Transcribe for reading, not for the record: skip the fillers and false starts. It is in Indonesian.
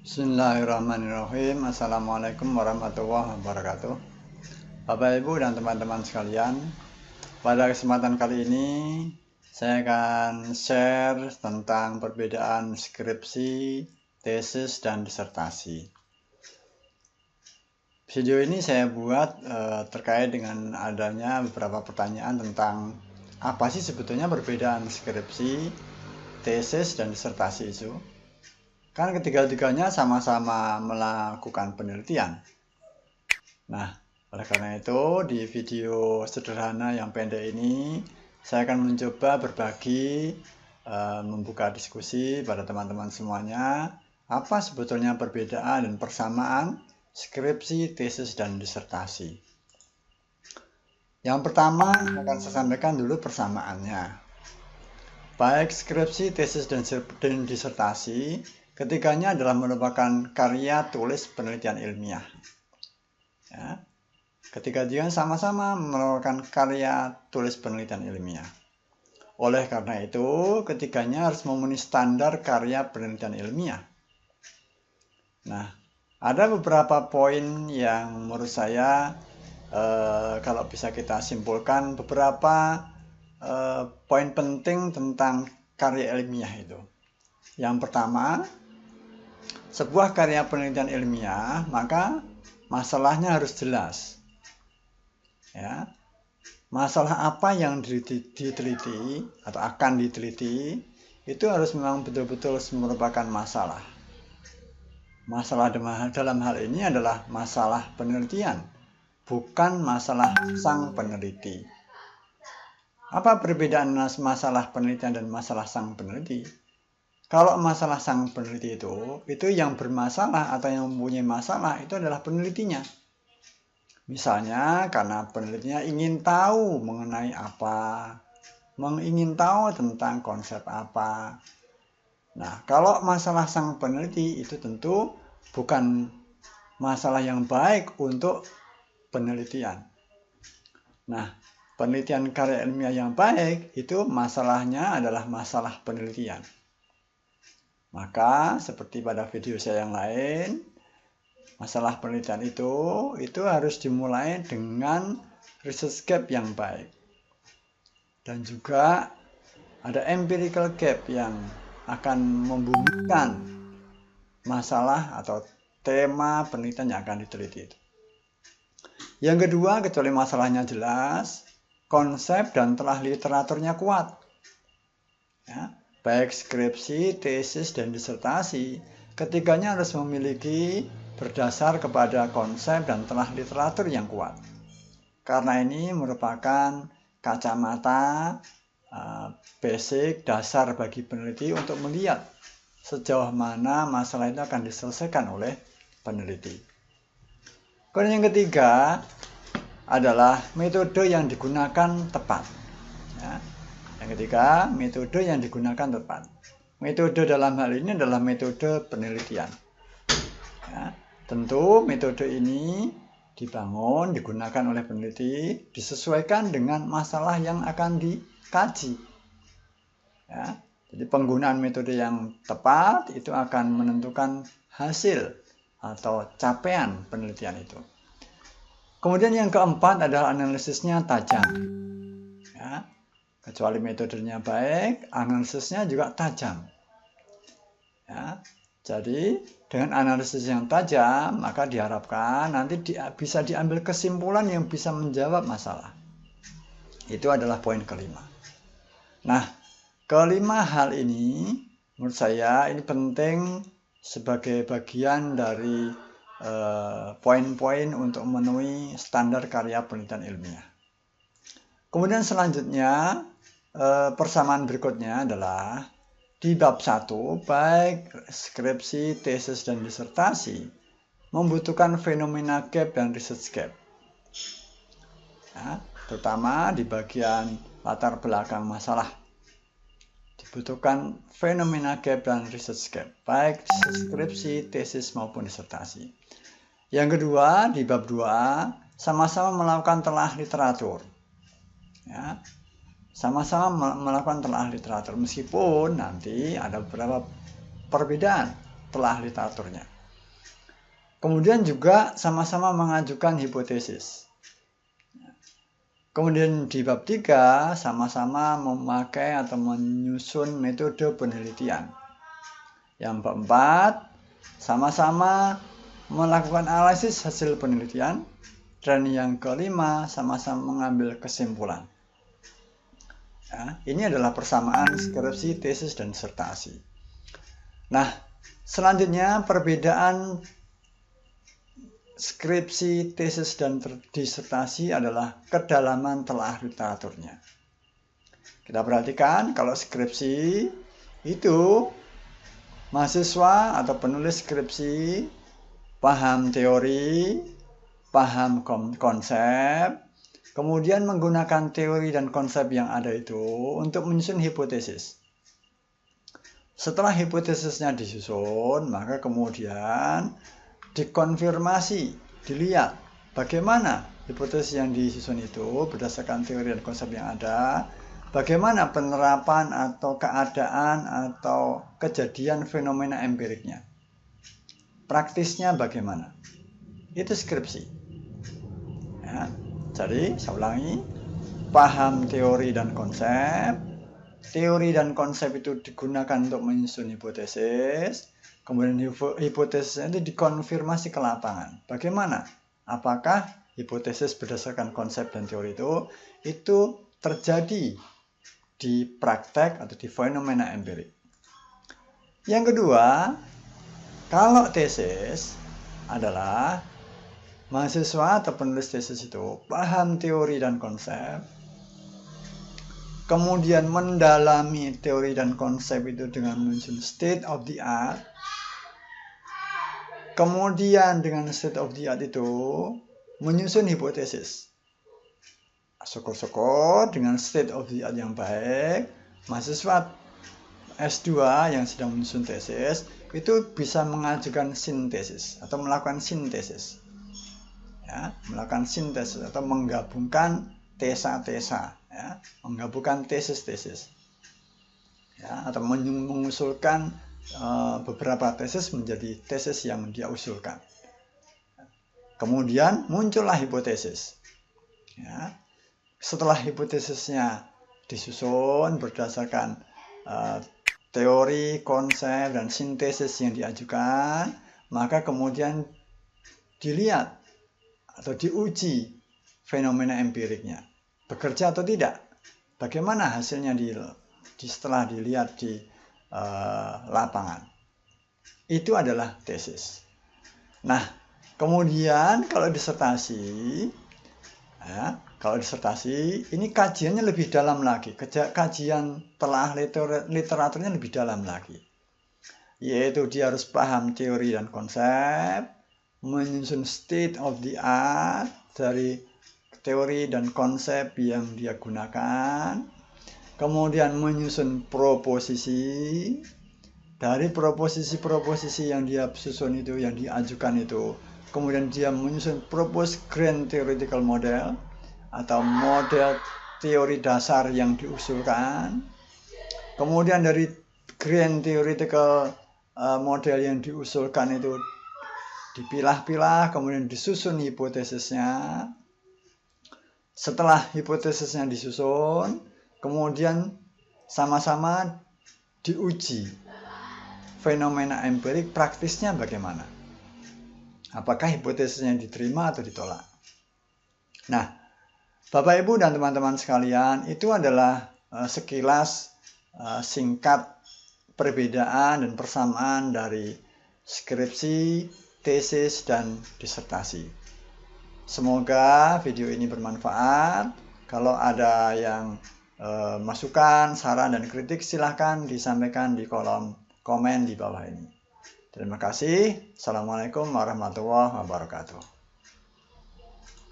Bismillahirrahmanirrahim. Assalamualaikum warahmatullahi wabarakatuh. Bapak Ibu dan teman-teman sekalian, pada kesempatan kali ini saya akan share tentang perbedaan skripsi, tesis, dan disertasi. Video ini saya buat terkait dengan adanya beberapa pertanyaan tentang apa sih sebetulnya perbedaan skripsi, tesis, dan disertasi itu. Kan ketiga-tiganya sama-sama melakukan penelitian. Nah, oleh karena itu di video sederhana yang pendek ini saya akan mencoba berbagi, membuka diskusi pada teman-teman semuanya, apa sebetulnya perbedaan dan persamaan skripsi, tesis, dan disertasi. Yang pertama akan saya sampaikan dulu persamaannya. Baik skripsi, tesis, dan disertasi, ketiganya adalah merupakan karya tulis penelitian ilmiah. Ya. Ketiga-tiganya sama-sama merupakan karya tulis penelitian ilmiah. Oleh karena itu, ketiganya harus memenuhi standar karya penelitian ilmiah. Nah, ada beberapa poin yang menurut saya kalau bisa kita simpulkan beberapa poin penting tentang karya ilmiah itu. Yang pertama, sebuah karya penelitian ilmiah, maka masalahnya harus jelas. Ya. Masalah apa yang diteliti atau akan diteliti, itu harus memang betul-betul merupakan masalah. Masalah dalam hal ini adalah masalah penelitian, bukan masalah sang peneliti. Apa perbedaan masalah penelitian dan masalah sang peneliti? Kalau masalah sang peneliti itu yang bermasalah atau yang mempunyai masalah itu adalah penelitinya. Misalnya karena penelitinya ingin tahu mengenai apa, ingin tahu tentang konsep apa. Nah, kalau masalah sang peneliti itu tentu bukan masalah yang baik untuk penelitian. Nah, penelitian karya ilmiah yang baik itu masalahnya adalah masalah penelitian. Maka seperti pada video saya yang lain, masalah penelitian itu harus dimulai dengan research gap yang baik. Dan juga ada empirical gap yang akan membuktikan masalah atau tema penelitian yang akan diteliti itu. Yang kedua, kecuali masalahnya jelas, konsep dan telah literaturnya kuat. Ya. Baik skripsi, tesis, dan disertasi, ketiganya harus memiliki berdasar kepada konsep dan telah literatur yang kuat. Karena ini merupakan kacamata basic dasar bagi peneliti untuk melihat sejauh mana masalah itu akan diselesaikan oleh peneliti. Kemudian yang ketiga adalah metode yang digunakan tepat. Ya. Yang ketiga, metode yang digunakan tepat. Metode dalam hal ini adalah metode penelitian. Ya, tentu metode ini digunakan oleh peneliti, disesuaikan dengan masalah yang akan dikaji. Ya, jadi penggunaan metode yang tepat itu akan menentukan hasil atau capaian penelitian itu. Kemudian yang keempat adalah analisisnya tajam. Ya. Kecuali metodenya baik, analisisnya juga tajam. Ya, jadi dengan analisis yang tajam, maka diharapkan nanti bisa diambil kesimpulan yang bisa menjawab masalah. Itu adalah poin kelima. Nah, kelima hal ini menurut saya ini penting sebagai bagian dari poin-poin untuk memenuhi standar karya penelitian ilmiah. Kemudian selanjutnya, persamaan berikutnya adalah di bab 1, baik skripsi, tesis, dan disertasi membutuhkan fenomena gap dan research gap. Ya, terutama di bagian latar belakang masalah. Dibutuhkan fenomena gap dan research gap, baik skripsi, tesis, maupun disertasi. Yang kedua, di bab 2, sama-sama melakukan telah literatur. Ya, sama-sama melakukan telah literatur, meskipun nanti ada beberapa perbedaan telah literaturnya. Kemudian juga sama-sama mengajukan hipotesis. Kemudian di bab 3 sama-sama memakai atau menyusun metode penelitian. Yang bab 4 sama-sama melakukan analisis hasil penelitian. Dan yang kelima sama-sama mengambil kesimpulan. Ya, ini adalah persamaan skripsi, tesis, dan disertasi. Nah, selanjutnya perbedaan skripsi, tesis, dan disertasi adalah kedalaman telah literaturnya. Kita perhatikan kalau skripsi itu mahasiswa atau penulis skripsi paham teori, paham konsep, kemudian menggunakan teori dan konsep yang ada itu untuk menyusun hipotesis. Setelah hipotesisnya disusun, maka kemudian dikonfirmasi, dilihat bagaimana hipotesis yang disusun itu berdasarkan teori dan konsep yang ada, bagaimana penerapan atau keadaan atau kejadian fenomena empiriknya, praktisnya bagaimana. Itu skripsi. Ya, jadi saya ulangi, paham teori dan konsep. Teori dan konsep itu digunakan untuk menyusun hipotesis. Kemudian hipotesisnya itu dikonfirmasi ke lapangan. Bagaimana? Apakah hipotesis berdasarkan konsep dan teori itu terjadi di praktek atau di fenomena empirik. Yang kedua, kalau tesis adalah mahasiswa atau penulis tesis itu paham teori dan konsep, kemudian mendalami teori dan konsep itu dengan menyusun state of the art. Kemudian dengan state of the art itu menyusun hipotesis. Syukur-syukur dengan state of the art yang baik, mahasiswa S2 yang sedang menyusun tesis itu bisa mengajukan sintesis atau melakukan sintesis. Ya, melakukan sintesis atau menggabungkan tesa-tesa. Ya, menggabungkan tesis-tesis, ya, atau mengusulkan beberapa tesis menjadi tesis yang dia usulkan. Kemudian muncullah hipotesis. Ya. Setelah hipotesisnya disusun berdasarkan teori, konsep, dan sintesis yang diajukan, maka kemudian dilihat atau diuji fenomena empiriknya. Bekerja atau tidak? Bagaimana hasilnya setelah dilihat di lapangan? Itu adalah tesis. Nah, kemudian kalau disertasi, ya, ini kajiannya lebih dalam lagi. Kajian telah literaturnya lebih dalam lagi. Yaitu dia harus paham teori dan konsep, menyusun state of the art dari teori dan konsep yang dia gunakan, kemudian menyusun proposisi. Dari proposisi-proposisi yang dia susun itu, yang diajukan itu, kemudian dia menyusun proposed grand theoretical model atau model teori dasar yang diusulkan. Kemudian dari grand theoretical model yang diusulkan itu dipilah-pilah, kemudian disusun hipotesisnya. Setelah hipotesisnya disusun, kemudian sama-sama diuji fenomena empirik, praktisnya bagaimana. Apakah hipotesisnya diterima atau ditolak. Nah, Bapak Ibu dan teman-teman sekalian, itu adalah sekilas singkat perbedaan dan persamaan dari skripsi, tesis, dan disertasi. Semoga video ini bermanfaat. Kalau ada yang masukan, saran, dan kritik, silahkan disampaikan di kolom komen di bawah ini. Terima kasih. Assalamualaikum warahmatullahi wabarakatuh.